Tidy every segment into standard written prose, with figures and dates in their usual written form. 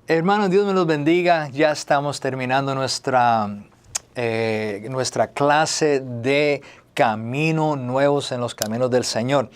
Hermanos, Dios me los bendiga. Ya estamos terminando nuestra clase de Camino Nuevos en los Caminos del Señor.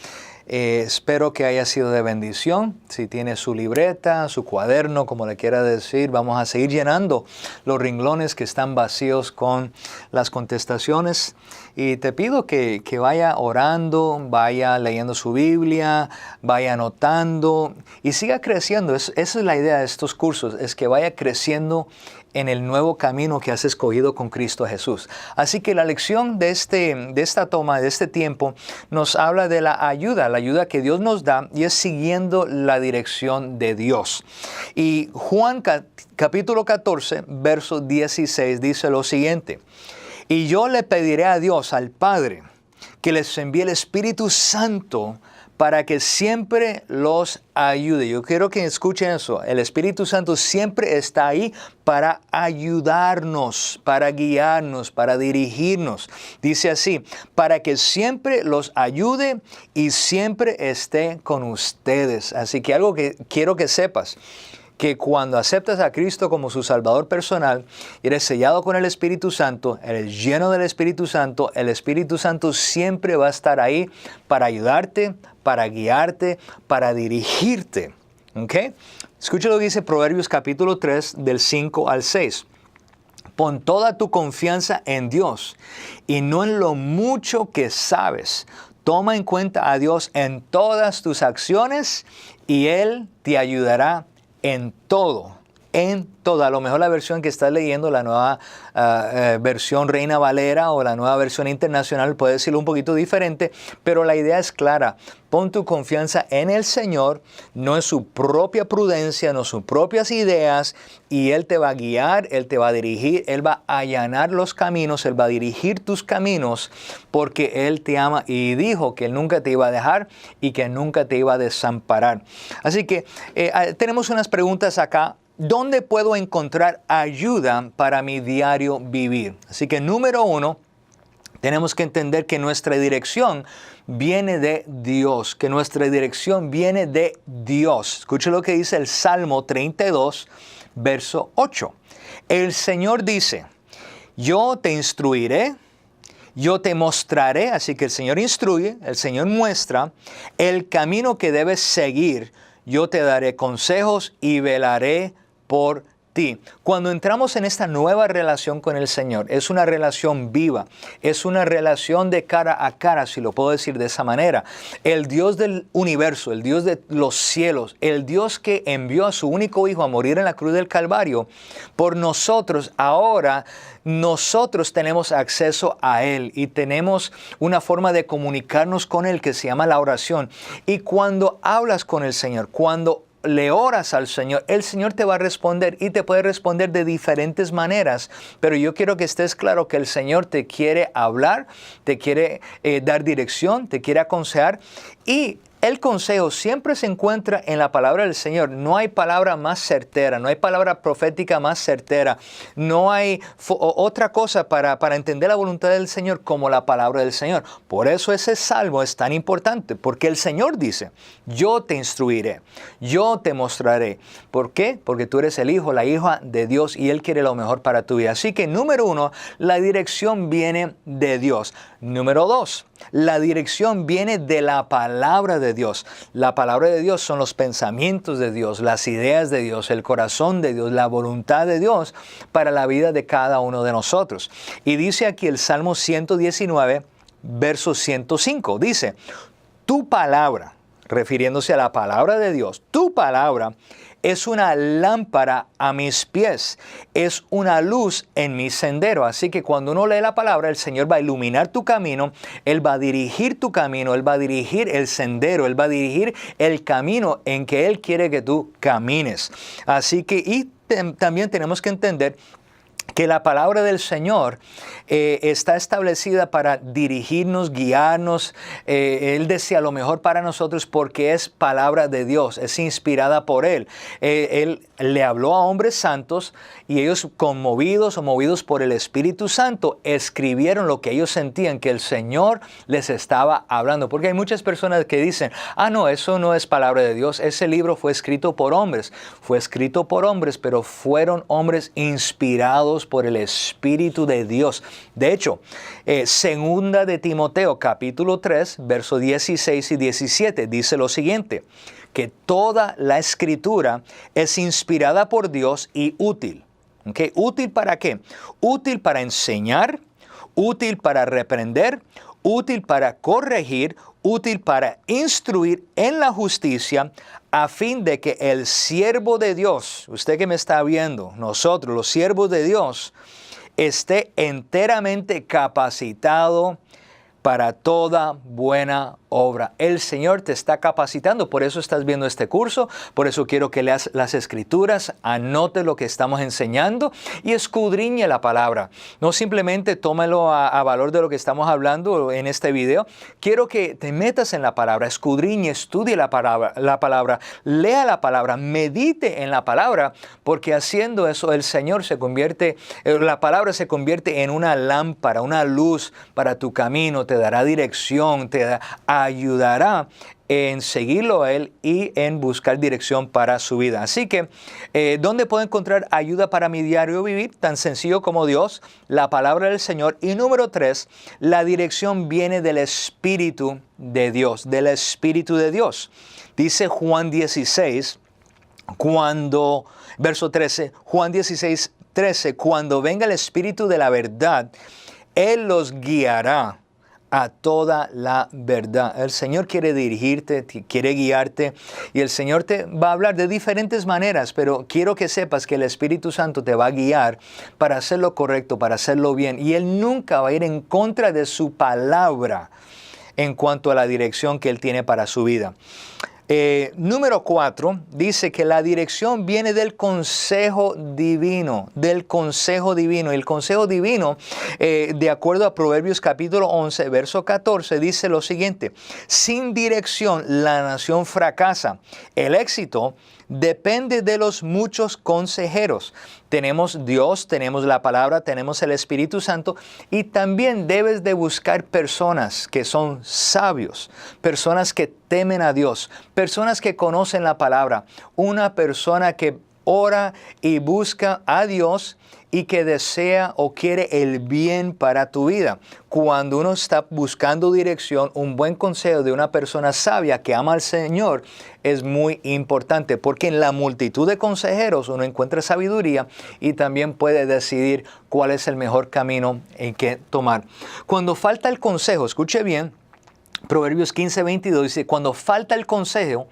Espero que haya sido de bendición. Si tiene su libreta, su cuaderno, como le quiera decir, vamos a seguir llenando los renglones que están vacíos con las contestaciones. Y te pido que vaya orando, vaya leyendo su Biblia, vaya anotando y siga creciendo. Esa es la idea de estos cursos, es que vaya creciendo en el nuevo camino que has escogido con Cristo Jesús. Así que la lección de este tiempo nos habla de la ayuda que Dios nos da, y es siguiendo la dirección de Dios. Y Juan capítulo 14, verso 16 dice lo siguiente: y yo le pediré a Dios, al Padre, que les envíe el Espíritu Santo para que siempre los ayude. Yo quiero que escuchen eso. El Espíritu Santo siempre está ahí para ayudarnos, para guiarnos, para dirigirnos. Dice así: para que siempre los ayude y siempre esté con ustedes. Así que algo que quiero que sepas, que cuando aceptas a Cristo como su Salvador personal, eres sellado con el Espíritu Santo, eres lleno del Espíritu Santo, el Espíritu Santo siempre va a estar ahí para ayudarte, para guiarte, para dirigirte. ¿Ok? Escucha lo que dice Proverbios capítulo 3, del 5 al 6. Pon toda tu confianza en Dios y no en lo mucho que sabes. Toma en cuenta a Dios en todas tus acciones y Él te ayudará en todo, en toda. A lo mejor la versión que estás leyendo, la nueva versión Reina Valera o la nueva versión internacional, puede decirlo un poquito diferente, pero la idea es clara. Pon tu confianza en el Señor, no en su propia prudencia, no en sus propias ideas, y Él te va a guiar, Él te va a dirigir, Él va a allanar los caminos, Él va a dirigir tus caminos, porque Él te ama y dijo que Él nunca te iba a dejar y que nunca te iba a desamparar. Así que tenemos unas preguntas acá. ¿Dónde puedo encontrar ayuda para mi diario vivir? Así que número 1, tenemos que entender que nuestra dirección viene de Dios, que nuestra dirección viene de Dios. Escuche lo que dice el Salmo 32, verso 8. El Señor dice: yo te instruiré, yo te mostraré. Así que el Señor instruye, el Señor muestra el camino que debes seguir. Yo te daré consejos y velaré por ti. Cuando entramos en esta nueva relación con el Señor, es una relación viva, es una relación de cara a cara, si lo puedo decir de esa manera. El Dios del universo, el Dios de los cielos, el Dios que envió a su único Hijo a morir en la cruz del Calvario por nosotros, ahora nosotros tenemos acceso a Él y tenemos una forma de comunicarnos con Él que se llama la oración. Y cuando hablas con el Señor, cuando le oras al Señor, el Señor te va a responder, y te puede responder de diferentes maneras, pero yo quiero que estés claro que el Señor te quiere hablar, te quiere dar dirección, te quiere aconsejar, y el consejo siempre se encuentra en la palabra del Señor. No hay palabra más certera, no hay palabra profética más certera, no hay otra cosa para entender la voluntad del Señor como la palabra del Señor. Por eso ese salmo es tan importante, porque el Señor dice: yo te instruiré, yo te mostraré. ¿Por qué? Porque tú eres el hijo, la hija de Dios, y Él quiere lo mejor para tu vida. Así que número 1, la dirección viene de Dios. Número 2, la dirección viene de la palabra de Dios. La palabra de Dios son los pensamientos de Dios, las ideas de Dios, el corazón de Dios, la voluntad de Dios para la vida de cada uno de nosotros. Y dice aquí el Salmo 119, verso 105, dice: tu palabra, refiriéndose a la palabra de Dios, tu palabra es una lámpara a mis pies, es una luz en mi sendero. Así que cuando uno lee la palabra, el Señor va a iluminar tu camino, Él va a dirigir tu camino, Él va a dirigir el sendero, Él va a dirigir el camino en que Él quiere que tú camines. Así que también tenemos que entender que la palabra del Señor está establecida para dirigirnos, guiarnos. Él desea lo mejor para nosotros porque es palabra de Dios, es inspirada por Él. Él le habló a hombres santos y ellos, conmovidos o movidos por el Espíritu Santo, escribieron lo que ellos sentían que el Señor les estaba hablando. Porque hay muchas personas que dicen, no, eso no es palabra de Dios, ese libro fue escrito por hombres. Fue escrito por hombres, pero fueron hombres inspirados por el Espíritu de Dios. De hecho, segunda de Timoteo, capítulo 3, versos 16 y 17, dice lo siguiente, que toda la Escritura es inspirada por Dios y útil. ¿Okay? ¿Útil para qué? Útil para enseñar, útil para reprender, útil para corregir, útil para instruir en la justicia, a fin de que el siervo de Dios, usted que me está viendo, nosotros los siervos de Dios, esté enteramente capacitado para toda buena obra. El Señor te está capacitando, por eso estás viendo este curso, por eso quiero que leas las Escrituras, anote lo que estamos enseñando y escudriñe la palabra. No simplemente tómalo a valor de lo que estamos hablando en este video. Quiero que te metas en la palabra, escudriñe, estudie la palabra, lea la palabra, medite en la palabra, porque haciendo eso el Señor la palabra se convierte en una lámpara, una luz para tu camino, te dará dirección, te ayudará en seguirlo a Él y en buscar dirección para su vida. Así que, ¿dónde puedo encontrar ayuda para mi diario vivir? Tan sencillo como Dios, la palabra del Señor. Y número 3, la dirección viene del Espíritu de Dios, del Espíritu de Dios. Dice Juan 16, verso 13, Juan 16, 13, cuando venga el Espíritu de la verdad, Él los guiará a toda la verdad. El Señor quiere dirigirte, quiere guiarte, y el Señor te va a hablar de diferentes maneras, pero quiero que sepas que el Espíritu Santo te va a guiar para hacer lo correcto, para hacerlo bien, y Él nunca va a ir en contra de su palabra en cuanto a la dirección que Él tiene para su vida. Número 4, dice que la dirección viene del consejo divino, El consejo divino, de acuerdo a Proverbios capítulo 11, verso 14, dice lo siguiente: sin dirección la nación fracasa. El éxito depende de los muchos consejeros. Tenemos Dios, tenemos la palabra, tenemos el Espíritu Santo, y también debes de buscar personas que son sabios, personas que temen a Dios, personas que conocen la palabra, una persona que ora y busca a Dios y que desea o quiere el bien para tu vida. Cuando uno está buscando dirección, un buen consejo de una persona sabia que ama al Señor es muy importante, porque en la multitud de consejeros uno encuentra sabiduría y también puede decidir cuál es el mejor camino en que tomar. Cuando falta el consejo, escuche bien, Proverbios 15, 22 dice, cuando falta el consejo,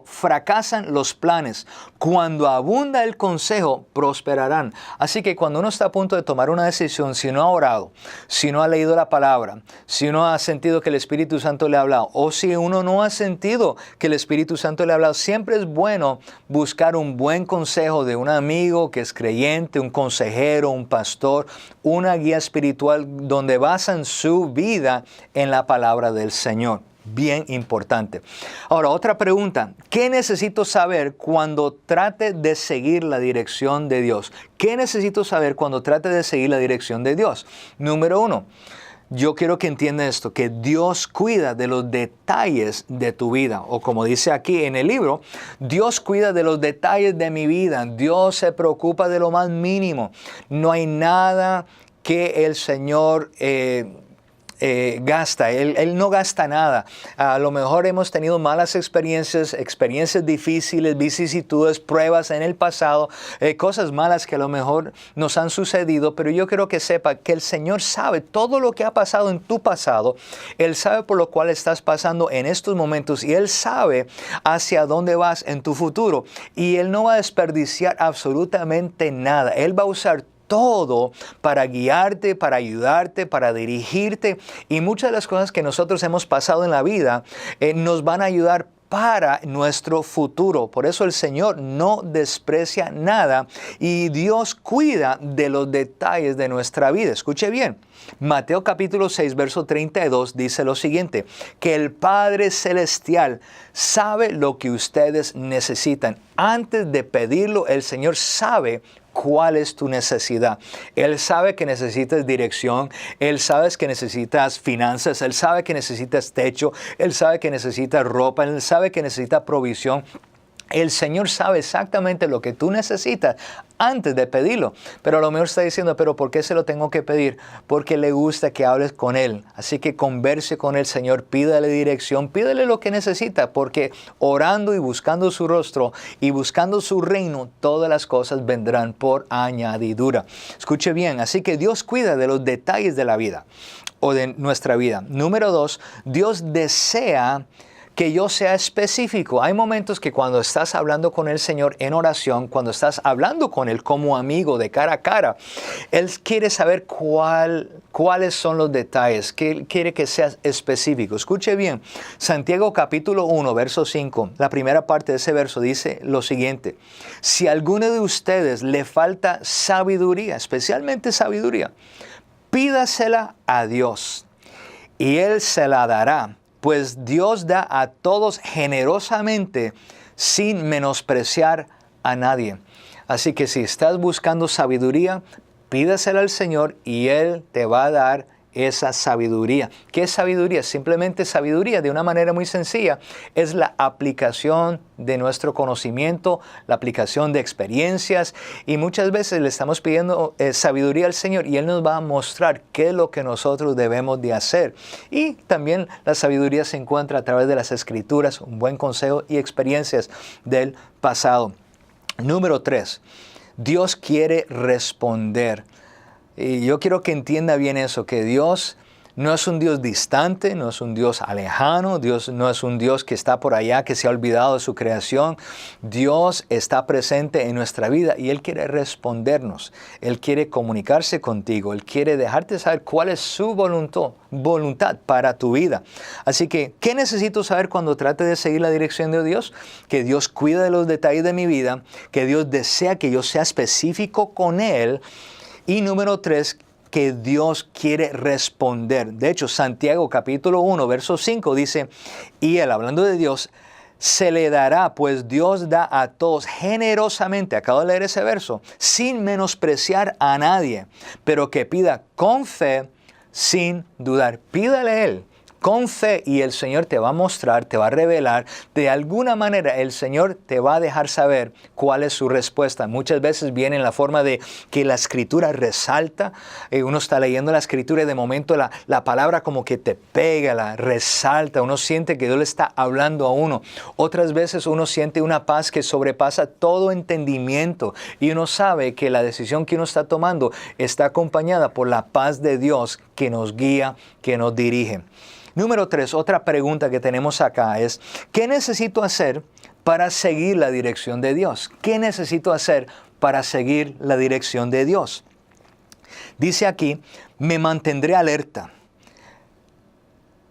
fracasan los planes. Cuando abunda el consejo, prosperarán. Así que cuando uno está a punto de tomar una decisión, si no ha orado, si no ha leído la palabra, si no ha sentido que el Espíritu Santo le ha hablado, o si uno no ha sentido que el Espíritu Santo le ha hablado, siempre es bueno buscar un buen consejo de un amigo que es creyente, un consejero, un pastor, una guía espiritual donde basan su vida en la palabra del Señor. Bien importante. Ahora, otra pregunta. ¿Qué necesito saber cuando trate de seguir la dirección de Dios? ¿Qué necesito saber cuando trate de seguir la dirección de Dios? Número 1. Yo quiero que entienda esto, que Dios cuida de los detalles de tu vida. O como dice aquí en el libro, Dios cuida de los detalles de mi vida. Dios se preocupa de lo más mínimo. No hay nada que el Señor gasta. Él no gasta nada. A lo mejor hemos tenido malas experiencias difíciles, vicisitudes, pruebas en el pasado, cosas malas que a lo mejor nos han sucedido, pero yo quiero que sepa que el Señor sabe todo lo que ha pasado en tu pasado. Él sabe por lo cual estás pasando en estos momentos, y Él sabe hacia dónde vas en tu futuro, y Él no va a desperdiciar absolutamente nada. Él va a usar todo para guiarte, para ayudarte, para dirigirte, y muchas de las cosas que nosotros hemos pasado en la vida nos van a ayudar para nuestro futuro. Por eso el Señor no desprecia nada y Dios cuida de los detalles de nuestra vida. Escuche bien. Mateo capítulo 6, verso 32 dice lo siguiente, que el Padre Celestial sabe lo que ustedes necesitan. Antes de pedirlo, el Señor sabe cuál es tu necesidad. Él sabe que necesitas dirección, Él sabe que necesitas finanzas, Él sabe que necesitas techo, Él sabe que necesitas ropa, Él sabe que necesitas provisión. El Señor sabe exactamente lo que tú necesitas antes de pedirlo. Pero a lo mejor está diciendo, ¿pero por qué se lo tengo que pedir? Porque le gusta que hables con Él. Así que converse con el Señor, pídale dirección, pídale lo que necesita. Porque orando y buscando su rostro y buscando su reino, todas las cosas vendrán por añadidura. Escuche bien, así que Dios cuida de los detalles de la vida o de nuestra vida. Número 2, Dios desea que yo sea específico. Hay momentos que cuando estás hablando con el Señor en oración, cuando estás hablando con Él como amigo de cara a cara, Él quiere saber cuáles son los detalles, que quiere que seas específico. Escuche bien, Santiago capítulo 1, verso 5, la primera parte de ese verso dice lo siguiente, si a alguno de ustedes le falta sabiduría, especialmente sabiduría, pídasela a Dios y Él se la dará. Pues Dios da a todos generosamente sin menospreciar a nadie. Así que si estás buscando sabiduría, pídasela al Señor y Él te va a dar esa sabiduría. ¿Qué es sabiduría? Simplemente sabiduría, de una manera muy sencilla, es la aplicación de nuestro conocimiento, la aplicación de experiencias, y muchas veces le estamos pidiendo sabiduría al Señor y Él nos va a mostrar qué es lo que nosotros debemos de hacer. Y también la sabiduría se encuentra a través de las Escrituras, un buen consejo y experiencias del pasado. Número 3, Dios quiere responder. Y yo quiero que entienda bien eso, que Dios no es un Dios distante, no es un Dios lejano, Dios no es un Dios que está por allá, que se ha olvidado de su creación. Dios está presente en nuestra vida y Él quiere respondernos. Él quiere comunicarse contigo, Él quiere dejarte saber cuál es su voluntad para tu vida. Así que, ¿qué necesito saber cuando trate de seguir la dirección de Dios? Que Dios cuida de los detalles de mi vida, que Dios desea que yo sea específico con Él. Y número 3, que Dios quiere responder. De hecho, Santiago capítulo 1, verso 5 dice, y Él, hablando de Dios, se le dará, pues Dios da a todos generosamente, acabo de leer ese verso, sin menospreciar a nadie, pero que pida con fe, sin dudar. Pídale a Él con fe y el Señor te va a mostrar, te va a revelar. De alguna manera el Señor te va a dejar saber cuál es su respuesta. Muchas veces viene en la forma de que la Escritura resalta. Uno está leyendo la Escritura y de momento la palabra como que te pega, la resalta. Uno siente que Dios le está hablando a uno. Otras veces uno siente una paz que sobrepasa todo entendimiento y uno sabe que la decisión que uno está tomando está acompañada por la paz de Dios que nos guía, que nos dirige. Número 3, otra pregunta que tenemos acá es, ¿qué necesito hacer para seguir la dirección de Dios? ¿Qué necesito hacer para seguir la dirección de Dios? Dice aquí, me mantendré alerta,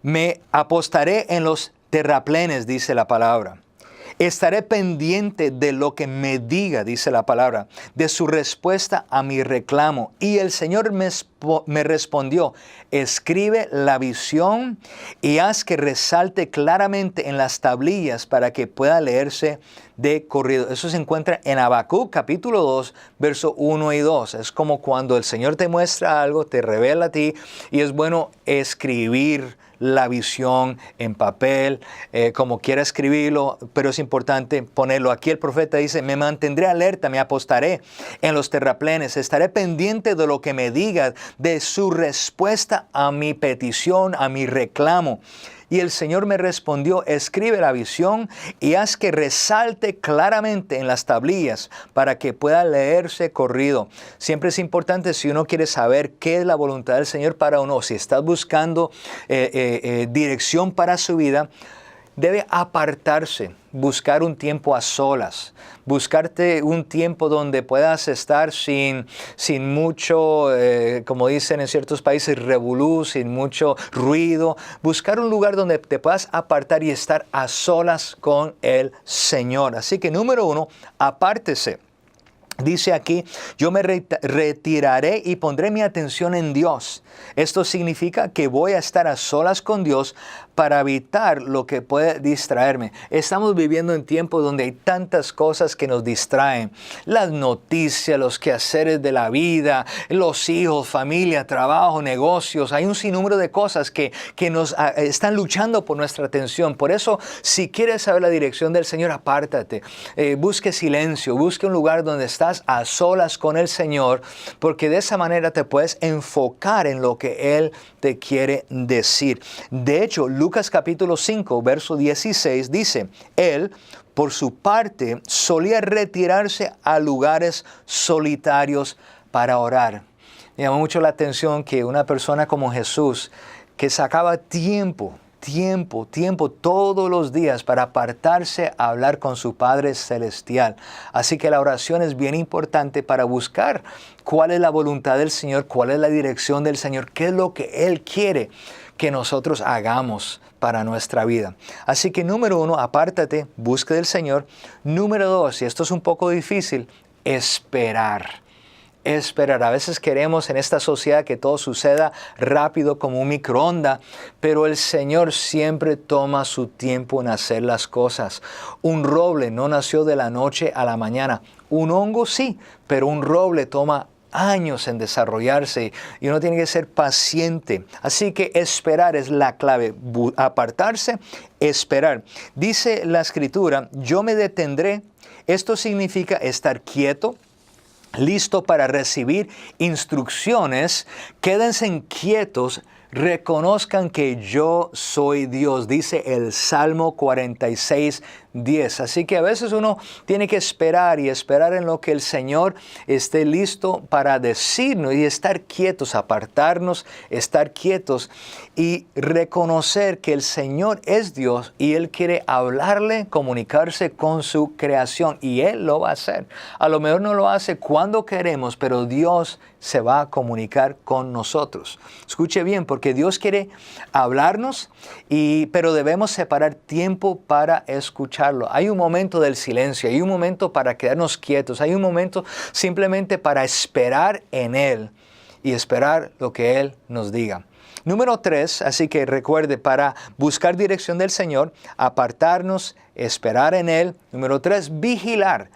me apostaré en los terraplenes, dice la palabra. Estaré pendiente de lo que me diga, dice la palabra, de su respuesta a mi reclamo. Y el Señor me respondió, escribe la visión y haz que resalte claramente en las tablillas para que pueda leerse de corrido. Eso se encuentra en Habacuc capítulo 2, verso 1 y 2. Es como cuando el Señor te muestra algo, te revela a ti y es bueno escribir la visión en papel, como quiera escribirlo, pero es importante ponerlo. Aquí el profeta dice, me mantendré alerta, me apostaré en los terraplenes, estaré pendiente de lo que me diga, de su respuesta a mi petición, a mi reclamo. Y el Señor me respondió, escribe la visión y haz que resalte claramente en las tablillas para que pueda leerse corrido. Siempre es importante, si uno quiere saber qué es la voluntad del Señor para uno, si estás buscando dirección para su vida, debe apartarse, buscar un tiempo a solas, buscarte un tiempo donde puedas estar sin mucho, como dicen en ciertos países, revolú, sin mucho ruido. Buscar un lugar donde te puedas apartar y estar a solas con el Señor. Así que número 1, apártese. Dice aquí, yo me retiraré y pondré mi atención en Dios. Esto significa que voy a estar a solas con Dios para evitar lo que puede distraerme. Estamos viviendo en tiempos donde hay tantas cosas que nos distraen. Las noticias, los quehaceres de la vida, los hijos, familia, trabajo, negocios. Hay un sinnúmero de cosas que nos están luchando por nuestra atención. Por eso, si quieres saber la dirección del Señor, apártate. Busque silencio, busque un lugar donde estás a solas con el Señor, porque de esa manera te puedes enfocar en lo que Él te quiere decir. De hecho, Lucas capítulo 5, verso 16 dice, Él, por su parte, solía retirarse a lugares solitarios para orar. Me llamó mucho la atención que una persona como Jesús, que sacaba tiempo todos los días para apartarse a hablar con su Padre Celestial. Así que la oración es bien importante para buscar cuál es la voluntad del Señor, cuál es la dirección del Señor, qué es lo que Él quiere que nosotros hagamos para nuestra vida. Así que número 1, apártate, busca del Señor. Número 2, y esto es un poco difícil, esperar. A veces queremos en esta sociedad que todo suceda rápido como un microondas, pero el Señor siempre toma su tiempo en hacer las cosas. Un roble no nació de la noche a la mañana. Un hongo sí, pero un roble toma años en desarrollarse y uno tiene que ser paciente. Así que esperar es la clave. Apartarse, esperar. Dice la Escritura, yo me detendré. Esto significa estar quieto, listo para recibir instrucciones. Quédense quietos, reconozcan que yo soy Dios, dice el Salmo 46:10. Así que a veces uno tiene que esperar y esperar en lo que el Señor esté listo para decirnos y estar quietos, apartarnos, estar quietos y reconocer que el Señor es Dios y Él quiere hablarle, comunicarse con su creación y Él lo va a hacer. A lo mejor no lo hace cuando queremos, pero Dios se va a comunicar con nosotros. Escuche bien, porque Dios quiere hablarnos, pero debemos separar tiempo para escucharlo. Hay un momento del silencio, hay un momento para quedarnos quietos, hay un momento simplemente para esperar en Él y esperar lo que Él nos diga. Número 3, así que recuerde, para buscar dirección del Señor, apartarnos, esperar en Él. Número 3, vigilar.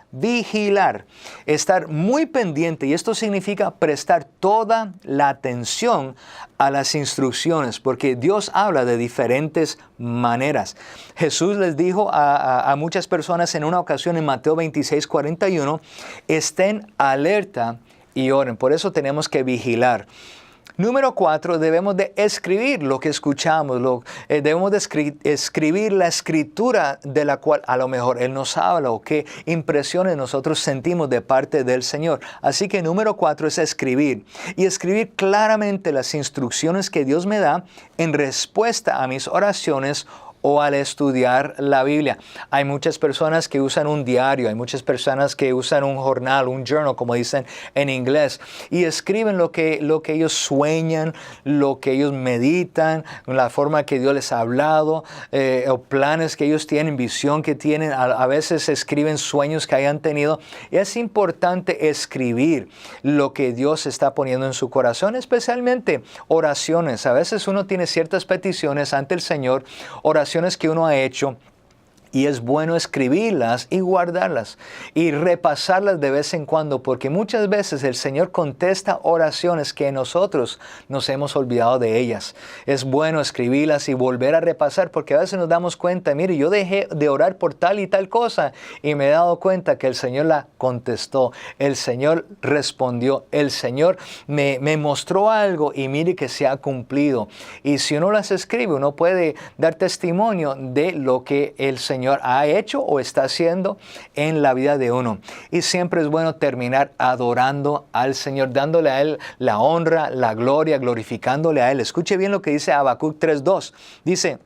Estar muy pendiente, y esto significa prestar toda la atención a las instrucciones, porque Dios habla de diferentes maneras. Jesús les dijo a muchas personas en una ocasión en Mateo 26:41, estén alerta y oren. Por eso tenemos que vigilar. Número 4, debemos de escribir lo que escuchamos, debemos de escribir la escritura de la cual a lo mejor Él nos habla o qué impresiones nosotros sentimos de parte del Señor. Así que número 4 es escribir y escribir claramente las instrucciones que Dios me da en respuesta a mis oraciones o al estudiar la Biblia. Hay muchas personas que usan un diario, hay muchas personas que usan un journal, un journal, como dicen en inglés, y escriben lo que ellos sueñan, lo que ellos meditan, la forma que Dios les ha hablado, o planes que ellos tienen, visión que tienen. A veces escriben sueños que hayan tenido. Y es importante escribir lo que Dios está poniendo en su corazón, especialmente oraciones. A veces uno tiene ciertas peticiones ante el Señor, oraciones que uno ha hecho, y es bueno escribirlas y guardarlas y repasarlas de vez en cuando, porque muchas veces el Señor contesta oraciones que nosotros nos hemos olvidado de ellas. Es bueno escribirlas y volver a repasar, porque a veces nos damos cuenta, mire, yo dejé de orar por tal y tal cosa y me he dado cuenta que el Señor la contestó, el Señor respondió, el Señor me mostró algo y mire que se ha cumplido. Y si uno las escribe, uno puede dar testimonio de lo que el Señor ha hecho o está haciendo en la vida de uno. Y siempre es bueno terminar adorando al Señor, dándole a Él la honra, la gloria, glorificándole a Él. Escuche bien lo que dice Habacuc 3:2. Dice,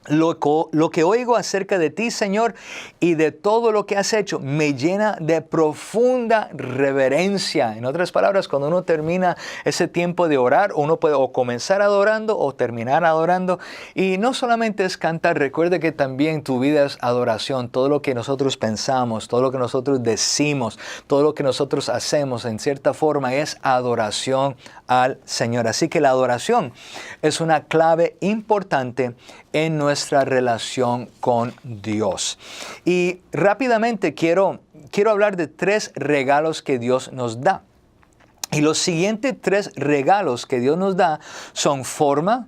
Lo que oigo acerca de ti, Señor, y de todo lo que has hecho, me llena de profunda reverencia. En otras palabras, cuando uno termina ese tiempo de orar, uno puede o comenzar adorando o terminar adorando. Y no solamente es cantar, recuerde que también tu vida es adoración. Todo lo que nosotros pensamos, todo lo que nosotros decimos, todo lo que nosotros hacemos, en cierta forma, es adoración al Señor. Así que la adoración es una clave importante en nuestra relación con Dios. Y rápidamente quiero hablar de 3 regalos que Dios nos da. Y los siguientes 3 regalos que Dios nos da son forma,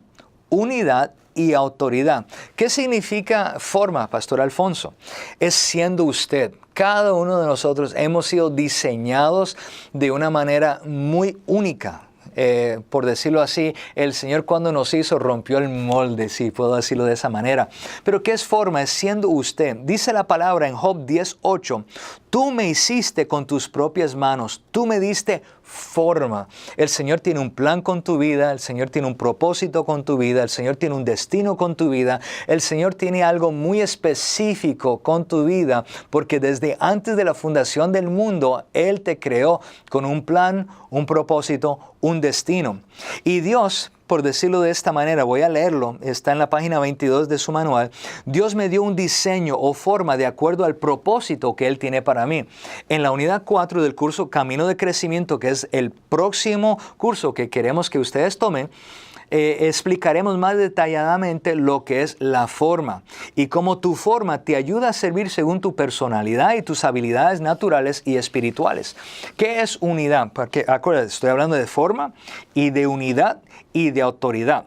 unidad y autoridad. ¿Qué significa forma, Pastor Alfonso? Es siendo usted. Cada uno de nosotros hemos sido diseñados de una manera muy única. Por decirlo así, el Señor cuando nos hizo rompió el molde, si puedo decirlo de esa manera. Pero ¿qué es forma? Es siendo usted. Dice la palabra en Job 10:8, tú me hiciste con tus propias manos, tú me diste forma. El Señor tiene un plan con tu vida, el Señor tiene un propósito con tu vida, el Señor tiene un destino con tu vida, el Señor tiene algo muy específico con tu vida, porque desde antes de la fundación del mundo, Él te creó con un plan, un propósito, un destino. Y Dios, por decirlo de esta manera, voy a leerlo, está en la página 22 de su manual. Dios me dio un diseño o forma de acuerdo al propósito que Él tiene para mí. En la unidad 4 del curso Camino de Crecimiento, que es el próximo curso que queremos que ustedes tomen, explicaremos más detalladamente lo que es la forma y cómo tu forma te ayuda a servir según tu personalidad y tus habilidades naturales y espirituales. ¿Qué es unidad? Porque acuérdate, estoy hablando de forma y de unidad y de autoridad.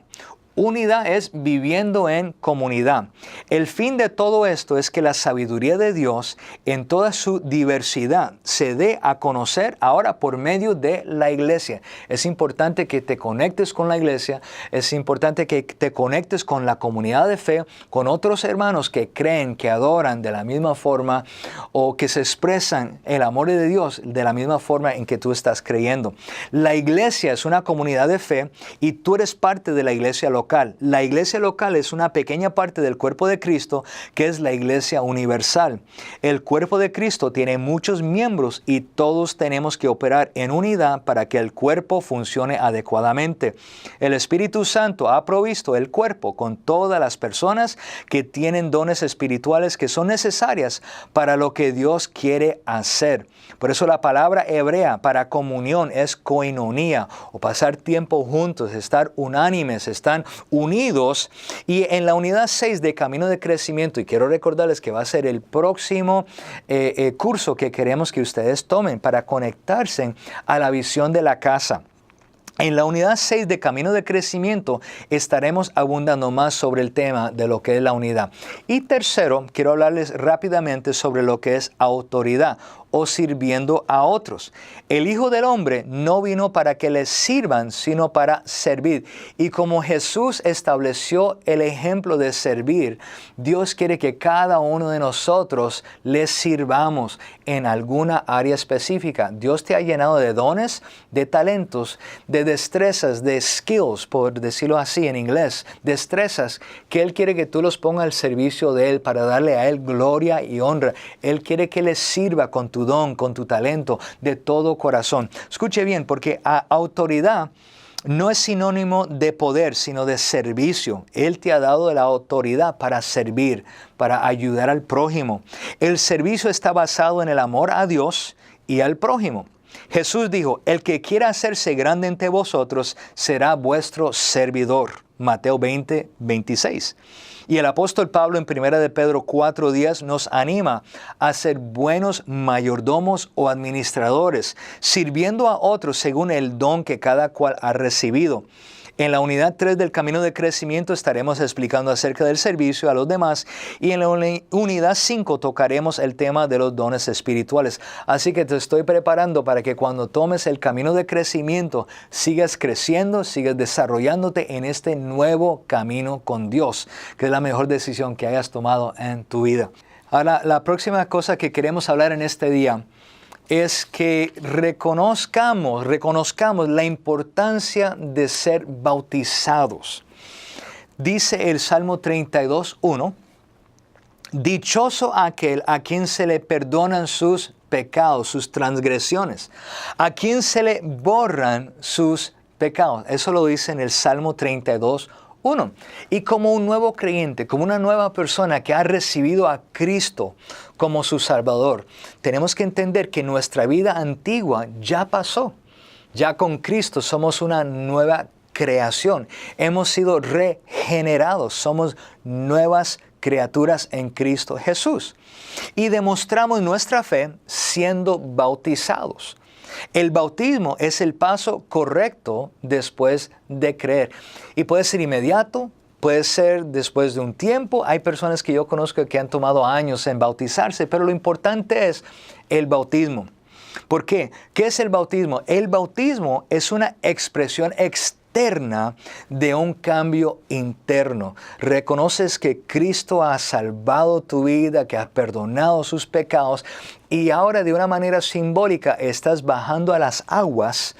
Unidad es viviendo en comunidad. El fin de todo esto es que la sabiduría de Dios en toda su diversidad se dé a conocer ahora por medio de la iglesia. Es importante que te conectes con la iglesia, es importante que te conectes con la comunidad de fe, con otros hermanos que creen, que adoran de la misma forma o que se expresan el amor de Dios de la misma forma en que tú estás creyendo. La iglesia es una comunidad de fe y tú eres parte de la iglesia local. La iglesia local es una pequeña parte del cuerpo de Cristo, que es la iglesia universal. El cuerpo de Cristo tiene muchos miembros y todos tenemos que operar en unidad para que el cuerpo funcione adecuadamente. El Espíritu Santo ha provisto el cuerpo con todas las personas que tienen dones espirituales que son necesarias para lo que Dios quiere hacer. Por eso la palabra hebrea para comunión es koinonía, o pasar tiempo juntos, estar unánimes, están unidos. Y en la unidad 6 de Camino de Crecimiento, y quiero recordarles que va a ser el próximo curso que queremos que ustedes tomen para conectarse a la visión de la casa. En la unidad 6 de Camino de Crecimiento estaremos abundando más sobre el tema de lo que es la unidad. Y tercero, quiero hablarles rápidamente sobre lo que es autoridad o sirviendo a otros. El Hijo del Hombre no vino para que les sirvan, sino para servir. Y como Jesús estableció el ejemplo de servir, Dios quiere que cada uno de nosotros les sirvamos en alguna área específica. Dios te ha llenado de dones, de talentos, de destrezas, de skills, por decirlo así en inglés, destrezas que Él quiere que tú los pongas al servicio de Él para darle a Él gloria y honra. Él quiere que les sirva con tu don, con tu talento, de todo corazón. Escuche bien, porque autoridad no es sinónimo de poder, sino de servicio. Él te ha dado la autoridad para servir, para ayudar al prójimo. El servicio está basado en el amor a Dios y al prójimo. Jesús dijo, el que quiera hacerse grande entre vosotros será vuestro servidor. Mateo 20:26. Y el apóstol Pablo en 1 de Pedro 4:10 nos anima a ser buenos mayordomos o administradores, sirviendo a otros según el don que cada cual ha recibido. En la unidad 3 del Camino de Crecimiento estaremos explicando acerca del servicio a los demás y en la unidad 5 tocaremos el tema de los dones espirituales. Así que te estoy preparando para que cuando tomes el Camino de Crecimiento sigas creciendo, sigas desarrollándote en este nuevo camino con Dios, que es la mejor decisión que hayas tomado en tu vida. Ahora, la próxima cosa que queremos hablar en este día es que reconozcamos la importancia de ser bautizados. Dice el Salmo 32:1, dichoso aquel a quien se le perdonan sus pecados, sus transgresiones, a quien se le borran sus pecados. Eso lo dice en el Salmo 32:1. Y como un nuevo creyente, como una nueva persona que ha recibido a Cristo como su Salvador, tenemos que entender que nuestra vida antigua ya pasó. Ya con Cristo somos una nueva creación. Hemos sido regenerados. Somos nuevas criaturas en Cristo Jesús. Y demostramos nuestra fe siendo bautizados. El bautismo es el paso correcto después de creer. Y puede ser inmediato, puede ser después de un tiempo. Hay personas que yo conozco que han tomado años en bautizarse, pero lo importante es el bautismo. ¿Por qué? ¿Qué es el bautismo? El bautismo es una expresión externa de un cambio interno. Reconoces que Cristo ha salvado tu vida, que ha perdonado sus pecados y ahora de una manera simbólica estás bajando a las aguas,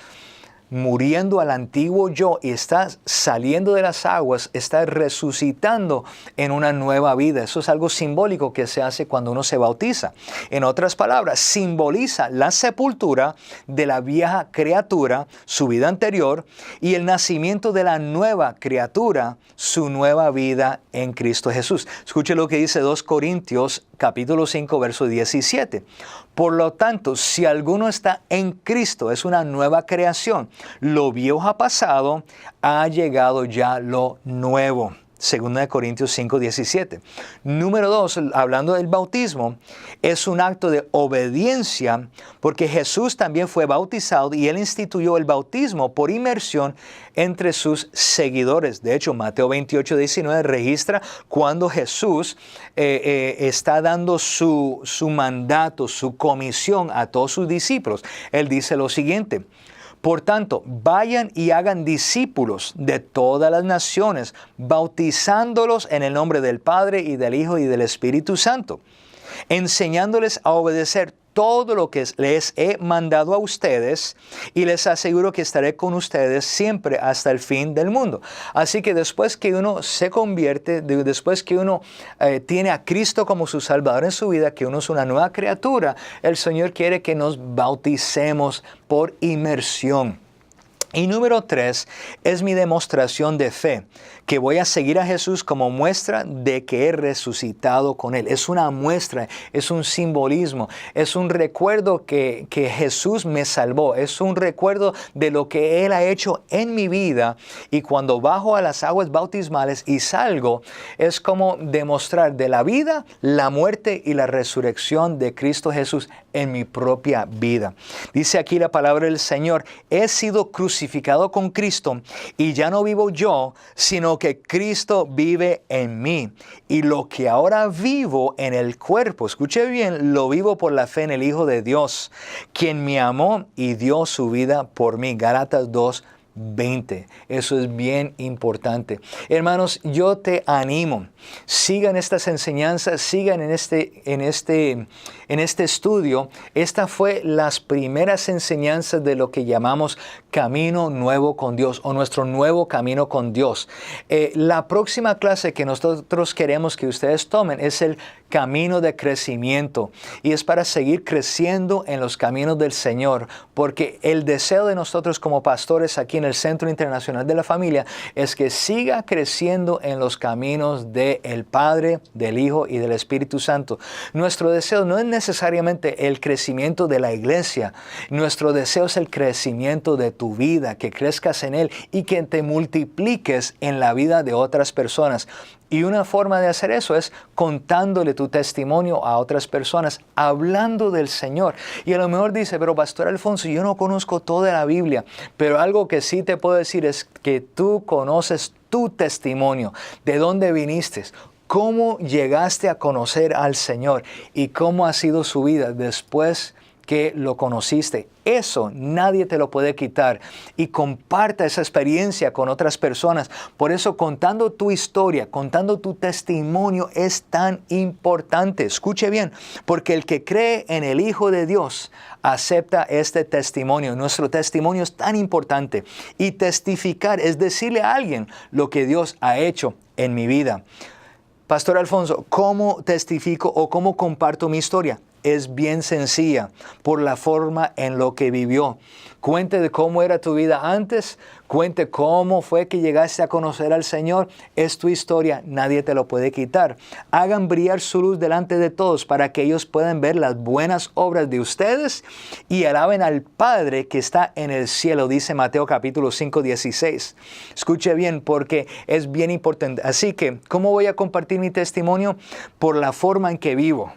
muriendo al antiguo yo y estás saliendo de las aguas, estás resucitando en una nueva vida. Eso es algo simbólico que se hace cuando uno se bautiza. En otras palabras, simboliza la sepultura de la vieja criatura, su vida anterior, y el nacimiento de la nueva criatura, su nueva vida en Cristo Jesús. Escuche lo que dice 2 Corintios capítulo 5, verso 17. Por lo tanto, si alguno está en Cristo, es una nueva creación. Lo viejo ha pasado, ha llegado ya lo nuevo. 2 Corintios 5, 17. Número 2, hablando del bautismo, es un acto de obediencia porque Jesús también fue bautizado y Él instituyó el bautismo por inmersión entre sus seguidores. De hecho, Mateo 28, 19 registra cuando Jesús está dando su mandato, su comisión a todos sus discípulos. Él dice lo siguiente: por tanto, vayan y hagan discípulos de todas las naciones, bautizándolos en el nombre del Padre y del Hijo y del Espíritu Santo, enseñándoles a obedecer todo lo que les he mandado a ustedes, y les aseguro que estaré con ustedes siempre hasta el fin del mundo. Así que después que uno se convierte, después que uno tiene a Cristo como su Salvador en su vida, que uno es una nueva criatura, el Señor quiere que nos bauticemos por inmersión. Y número 3 es mi demostración de fe, que voy a seguir a Jesús como muestra de que he resucitado con Él. Es una muestra, es un simbolismo, es un recuerdo que Jesús me salvó, es un recuerdo de lo que Él ha hecho en mi vida. Y cuando bajo a las aguas bautismales y salgo, es como demostrar de la vida, la muerte y la resurrección de Cristo Jesús en mi propia vida. Dice aquí la palabra del Señor: he sido crucificado con Cristo y ya no vivo yo, sino que Cristo vive en mí. Y lo que ahora vivo en el cuerpo, escuche bien, lo vivo por la fe en el Hijo de Dios, quien me amó y dio su vida por mí. Gálatas 2:20. Eso es bien importante. Hermanos, yo te animo. Sigan estas enseñanzas, sigan en este estudio. Esta fue las primeras enseñanzas de lo que llamamos Camino Nuevo con Dios o nuestro nuevo camino con Dios. La próxima clase que nosotros queremos que ustedes tomen es el camino de crecimiento, y es para seguir creciendo en los caminos del Señor, porque el deseo de nosotros como pastores aquí en el Centro Internacional de la Familia es que siga creciendo en los caminos del Padre, del Hijo y del Espíritu Santo. Nuestro deseo no es necesariamente el crecimiento de la iglesia, nuestro deseo es el crecimiento de tu vida, que crezcas en Él y que te multipliques en la vida de otras personas. Y una forma de hacer eso es contándole tu testimonio a otras personas, hablando del Señor. Y a lo mejor dice: pero Pastor Alfonso, yo no conozco toda la Biblia, pero algo que sí te puedo decir es que tú conoces tu testimonio, de dónde viniste, cómo llegaste a conocer al Señor y cómo ha sido su vida después que lo conociste. Eso nadie te lo puede quitar, y comparta esa experiencia con otras personas. Por eso, contando tu historia, contando tu testimonio es tan importante. Escuche bien, porque el que cree en el Hijo de Dios acepta este testimonio. Nuestro testimonio es tan importante, y testificar es decirle a alguien lo que Dios ha hecho en mi vida. Pastor Alfonso, ¿cómo testifico o cómo comparto mi historia? Es bien sencilla, por la forma en lo que vivió. Cuente de cómo era tu vida antes, cuente cómo fue que llegaste a conocer al Señor. Es tu historia, nadie te lo puede quitar. Hagan brillar su luz delante de todos para que ellos puedan ver las buenas obras de ustedes y alaben al Padre que está en el cielo, dice Mateo capítulo 5, 16. Escuche bien porque es bien importante. Así que, ¿cómo voy a compartir mi testimonio? Por la forma en que vivo.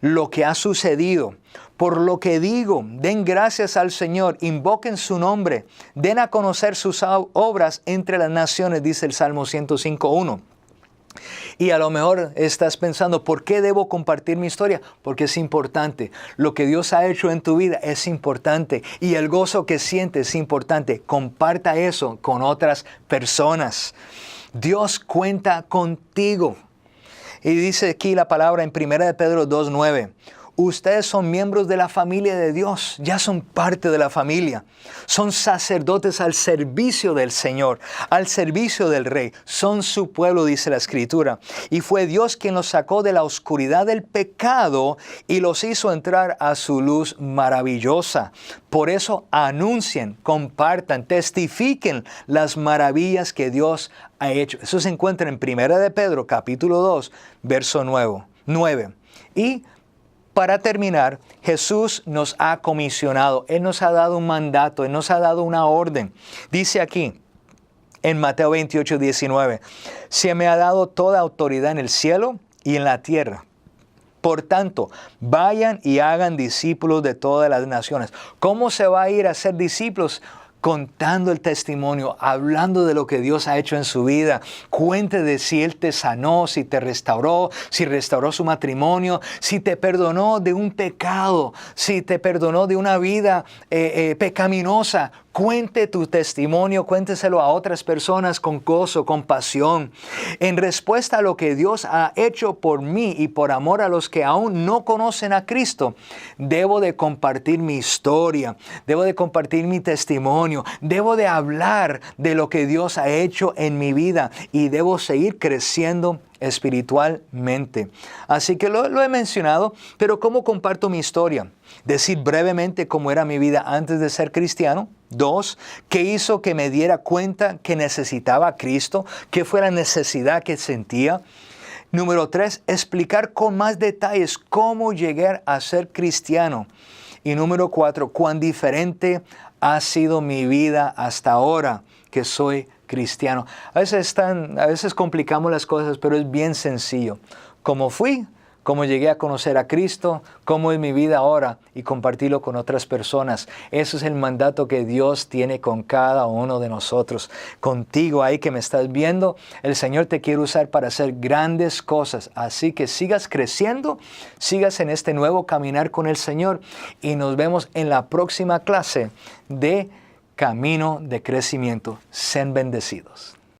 Lo que ha sucedido, por lo que digo, den gracias al Señor, invoquen su nombre, den a conocer sus obras entre las naciones, dice el Salmo 105:1. Y a lo mejor estás pensando, ¿por qué debo compartir mi historia? Porque es importante. Lo que Dios ha hecho en tu vida es importante. Y el gozo que sientes es importante. Comparta eso con otras personas. Dios cuenta contigo. Y dice aquí la palabra en 1 Pedro 2:9. Ustedes son miembros de la familia de Dios, ya son parte de la familia. Son sacerdotes al servicio del Señor, al servicio del Rey. Son su pueblo, dice la Escritura. Y fue Dios quien los sacó de la oscuridad del pecado y los hizo entrar a su luz maravillosa. Por eso anuncien, compartan, testifiquen las maravillas que Dios ha hecho. Eso se encuentra en 1 Pedro capítulo 2, verso 9. Y para terminar, Jesús nos ha comisionado. Él nos ha dado un mandato, Él nos ha dado una orden. Dice aquí en Mateo 28:19, se me ha dado toda autoridad en el cielo y en la tierra. Por tanto, vayan y hagan discípulos de todas las naciones. ¿Cómo se va a ir a ser discípulos? Contando el testimonio, hablando de lo que Dios ha hecho en su vida. Cuente de si Él te sanó, si te restauró, si restauró su matrimonio, si te perdonó de un pecado, si te perdonó de una vida pecaminosa. Cuente tu testimonio, cuénteselo a otras personas con gozo, con pasión. En respuesta a lo que Dios ha hecho por mí y por amor a los que aún no conocen a Cristo, debo de compartir mi historia, debo de compartir mi testimonio, debo de hablar de lo que Dios ha hecho en mi vida y debo seguir creciendo espiritualmente. Así que lo he mencionado, pero ¿cómo comparto mi historia? Decir brevemente cómo era mi vida antes de ser cristiano. 2, ¿qué hizo que me diera cuenta que necesitaba a Cristo? ¿Qué fue la necesidad que sentía? Número 3, explicar con más detalles cómo llegar a ser cristiano. Y número 4, cuán diferente ha sido mi vida hasta ahora que soy cristiano. A veces complicamos las cosas, pero es bien sencillo. Cómo fui, cómo llegué a conocer a Cristo, cómo es mi vida ahora y compartirlo con otras personas. Eso es el mandato que Dios tiene con cada uno de nosotros. Contigo ahí que me estás viendo, el Señor te quiere usar para hacer grandes cosas. Así que sigas creciendo, sigas en este nuevo caminar con el Señor y nos vemos en la próxima clase de Camino de Crecimiento. Sean bendecidos.